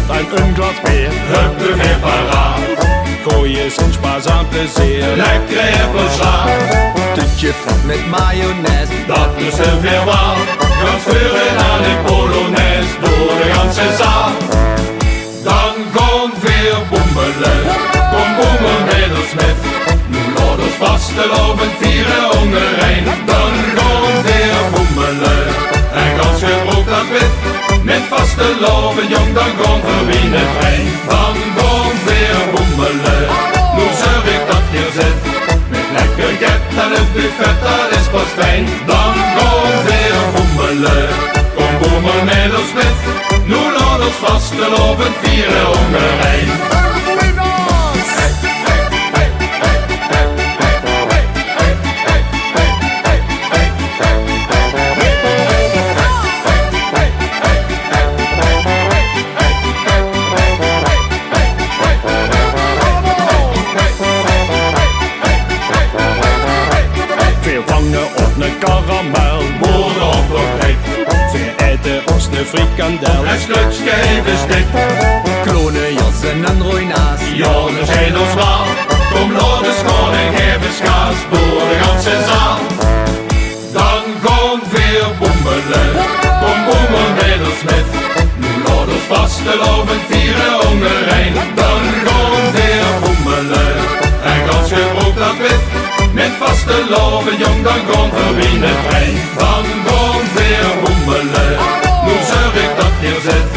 en een glas bier. Hup de weer paraat. Gooi eens een spaarzaam plezier. Lekkere appelsla. Toetje vet met mayonaise. Dat is een veel waar. Gaan vuren aan de polonaise door de ganse zaal. Dan komt weer boemelen. Kom boemen Middelsmith. Nu laat ons vastelovend vieren ongerein. Dan komt weer boemelen. En gans gebroekt dat wit. Met vasteloven jong dan komt we in het trein. Dan komt weer boemelen. Nu zorg ik dat hier zit. Met lekker get en het buffet dat is pas fijn. Dan komt weer boemelen. Kom boemen Middelsmith. Nu laat ons vastelovend vieren ongerein. Karamel, Moeder op de plek. we eten ons een frikandel. Een stukje even stik. Klonen, jassen en roinaas. Ja, we zijn ons waar. Kom laat eens gaan en geef eens gas door de ganse zaal. Dan komt weer boemelen. Kom boemen Middelsmith. Nu laat ons vastelovend vieren ongerein. Dan komt weer boemelen. En gans gebroekt dat wit. Met vasteloven jong dan komt we in het trein. Dan komt weer boemelen. Nu zorg ik dat hier zit.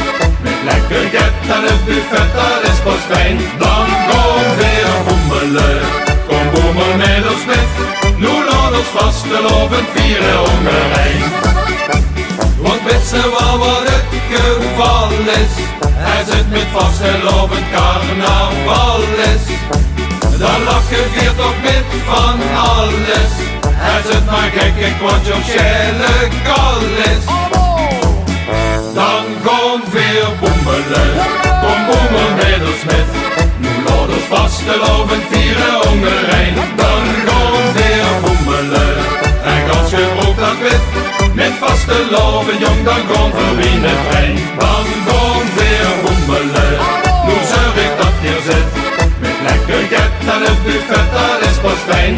Met lekker get en het buffet dat is pas fijn. Dan komt weer boemelen. Kom boemen Middelsmith. Nu laat ons vastelovend vieren ongerein. Want weet ze wel wat het geval is? Hij zit met vastelovend carnaval is. Dan lach je viert ook met van alles. Hij zit maar gek, ik word zo'n kal is. Dan komt weer boemelen. Kom boemen Middelsmith. Nu laat ons vastelovend vieren ongerein. Dan komt weer boemelen. En gans gebroekt dat wit. Met vasteloven jong dan komt we in het trein. Dan komt weer boemelen. Nu zorg ik dat hier zit. Met lekker get en het buffet dat is pas fijn.